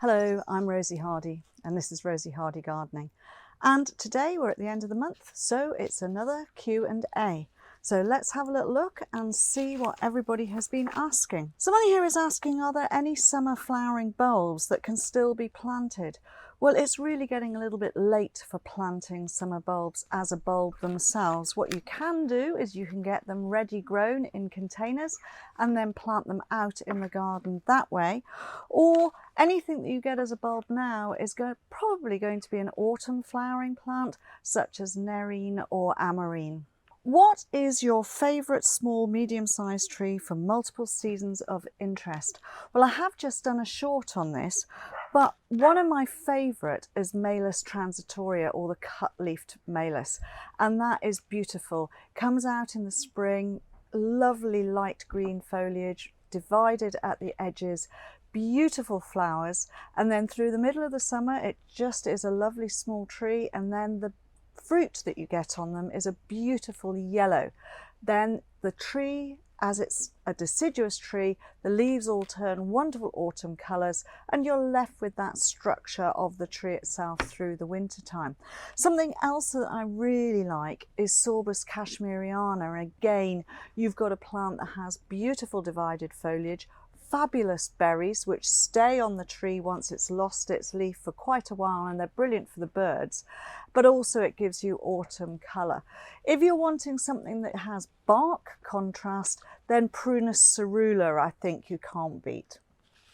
Hello, I'm Rosie Hardy and this is Rosie Hardy Gardening. And today we're at the end of the month, so it's another Q&A. So let's have a little look and see what everybody has been asking. Somebody here is asking, are there any summer flowering bulbs that can still be planted? Well, it's really getting a little bit late for planting summer bulbs as a bulb themselves. What you can do is you can get them ready grown in containers and then plant them out in the garden that way. Or anything that you get as a bulb now is probably going to be an autumn flowering plant such as nerine or amarine. What is your favourite small medium-sized tree for multiple seasons of interest? Well, I have just done a short on this, but one of my favourite is Malus transitoria, or the cut-leafed malus, and that is beautiful. Comes out in the spring, lovely light green foliage, divided at the edges, beautiful flowers, and then through the middle of the summer it just is a lovely small tree, and then the fruit that you get on them is a beautiful yellow. Then the tree, as it's a deciduous tree, the leaves all turn wonderful autumn colours and you're left with that structure of the tree itself through the winter time. Something else that I really like is Sorbus cashmeriana. Again, you've got a plant that has beautiful divided foliage, fabulous berries which stay on the tree once it's lost its leaf for quite a while, and they're brilliant for the birds, but also it gives you autumn colour. If you're wanting something that has bark contrast, then Prunus cerula I think you can't beat.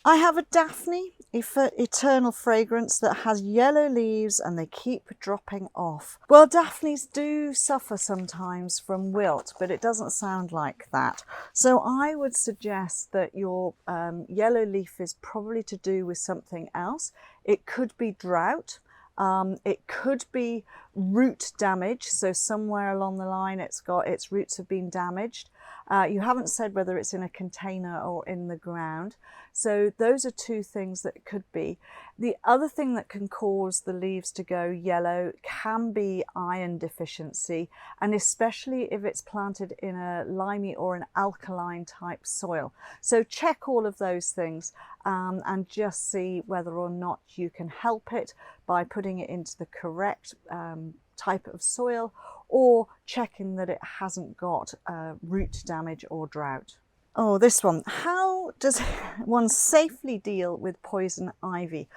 I have a Daphne Eternal fragrance that has yellow leaves and they keep dropping off. Well, Daphnes do suffer sometimes from wilt, but it doesn't sound like that. So I would suggest that your yellow leaf is probably to do with something else. It could be drought. It could be root damage, so somewhere along the line its roots have been damaged. You haven't said whether it's in a container or in the ground. So those are two things that it could be. The other thing that can cause the leaves to go yellow can be iron deficiency, and especially if it's planted in a limey or an alkaline type soil. So check all of those things and just see whether or not you can help it by putting it into the correct type of soil, or checking that it hasn't got root damage or drought. Oh, this one. How does one safely deal with poison ivy?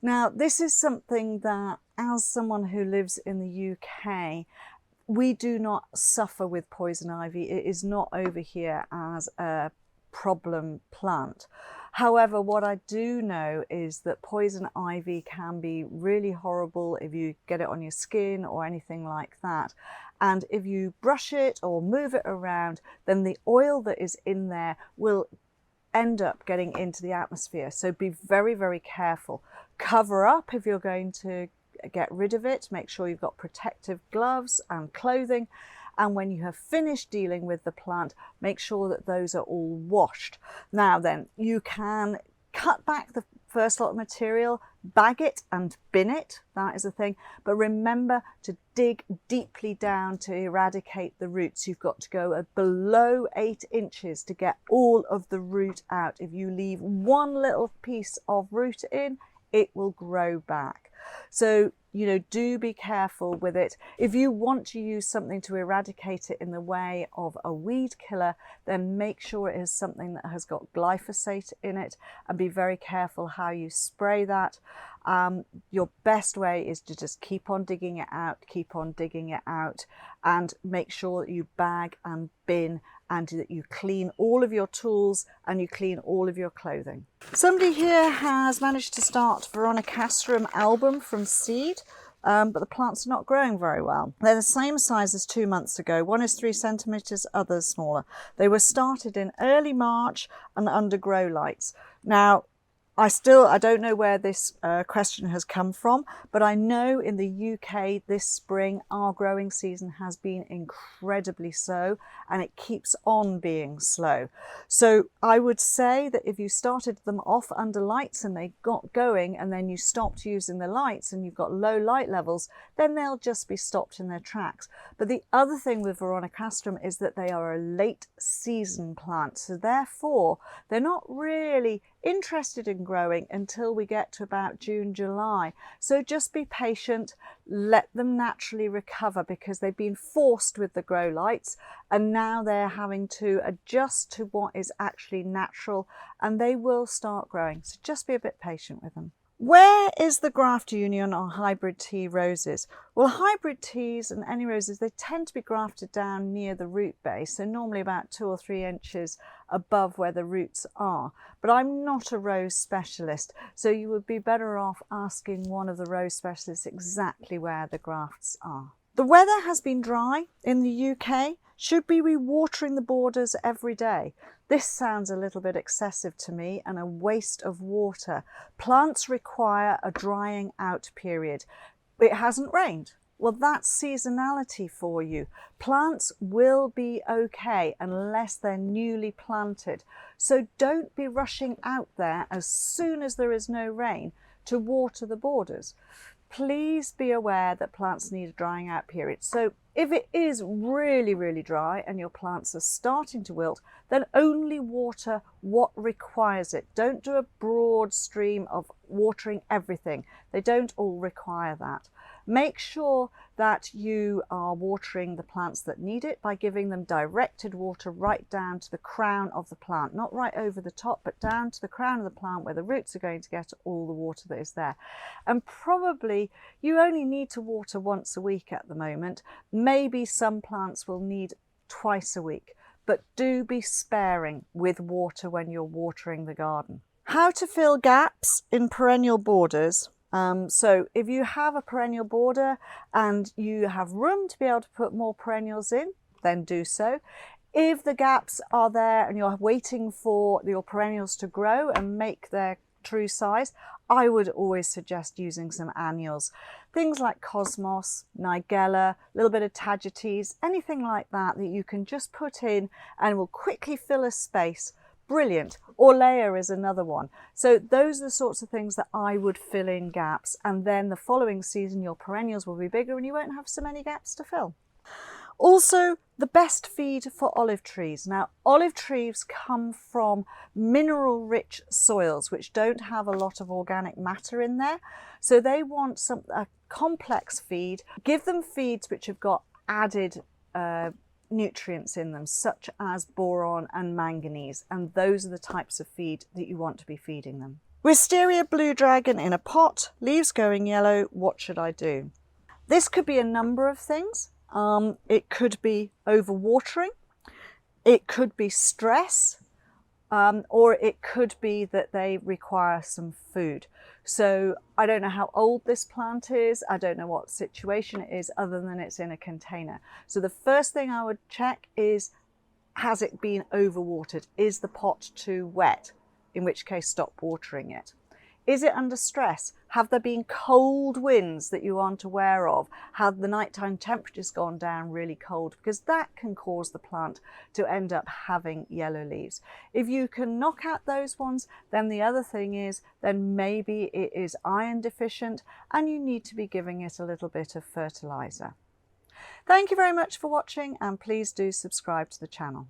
Now, this is something that, as someone who lives in the UK, we do not suffer with poison ivy. It is not over here as a problem plant. However, what I do know is that poison ivy can be really horrible if you get it on your skin or anything like that. And if you brush it or move it around, then the oil that is in there will end up getting into the atmosphere. So be very, very careful. Cover up if you're going to get rid of it. Make sure you've got protective gloves and clothing. And when you have finished dealing with the plant, make sure that those are all washed. Now then, you can cut back the first lot of material, bag it and bin it, that is a thing. But remember to dig deeply down to eradicate the roots. You've got to go below 8 inches to get all of the root out. If you leave one little piece of root in, it will grow back. So, do be careful with it. If you want to use something to eradicate it in the way of a weed killer, then make sure it is something that has got glyphosate in it, and be very careful how you spray that. Your best way is to just keep on digging it out, and make sure that you bag and bin, and that you clean all of your tools and you clean all of your clothing. Somebody here has managed to start Veronicastrum album from seed, but the plants are not growing very well. They're the same size as 2 months ago. One is 3 centimetres, others smaller. They were started in early March and under grow lights. Now, I don't know where this question has come from, but I know in the UK this spring our growing season has been incredibly slow, and it keeps on being slow. So I would say that if you started them off under lights and they got going, and then you stopped using the lights and you've got low light levels, then they'll just be stopped in their tracks. But the other thing with Veronicastrum is that they are a late season plant, so therefore they're not really interested in growing until we get to about June, July. So just be patient, let them naturally recover, because they've been forced with the grow lights and now they're having to adjust to what is actually natural, and they will start growing. So just be a bit patient with them. Where is the graft union on hybrid tea roses? Well, hybrid teas and any roses, they tend to be grafted down near the root base, so normally about 2 or 3 inches above where the roots are. But I'm not a rose specialist, so you would be better off asking one of the rose specialists exactly where the grafts are. The weather has been dry in the UK. Should be re-watering the borders every day. This sounds a little bit excessive to me and a waste of water. Plants require a drying out period. It hasn't rained. Well, that's seasonality for you. Plants will be okay unless they're newly planted. So don't be rushing out there as soon as there is no rain to water the borders. Please be aware that plants need a drying out period. So if it is really, really dry and your plants are starting to wilt, then only water what requires it. Don't do a broad stream of watering everything. They don't all require that. Make sure that you are watering the plants that need it by giving them directed water right down to the crown of the plant, not right over the top, but down to the crown of the plant where the roots are going to get all the water that is there. And probably you only need to water once a week at the moment. Maybe some plants will need twice a week, but do be sparing with water when you're watering the garden. How to fill gaps in perennial borders. So if you have a perennial border and you have room to be able to put more perennials in, then do so. If the gaps are there and you're waiting for your perennials to grow and make their true size, I would always suggest using some annuals. Things like cosmos, nigella, a little bit of tagetes, anything like that that you can just put in and will quickly fill a space. Brilliant. Orlea is another one. So those are the sorts of things that I would fill in gaps, and then the following season your perennials will be bigger and you won't have so many gaps to fill. Also, the best feed for olive trees. Now, olive trees come from mineral-rich soils which don't have a lot of organic matter in there. So they want a complex feed. Give them feeds which have got added nutrients in them, such as boron and manganese, and those are the types of feed that you want to be feeding them. Wisteria blue dragon in a pot, leaves going yellow, what should I do? This could be a number of things. It could be overwatering, it could be stress, or it could be that they require some food. So I don't know how old this plant is, I don't know what situation it is other than it's in a container. So the first thing I would check is, has it been overwatered? Is the pot too wet? In which case stop watering it. Is it under stress? Have there been cold winds that you aren't aware of? Have the nighttime temperatures gone down really cold? Because that can cause the plant to end up having yellow leaves. If you can knock out those ones, then the other thing is, then maybe it is iron deficient and you need to be giving it a little bit of fertilizer. Thank you very much for watching, and please do subscribe to the channel.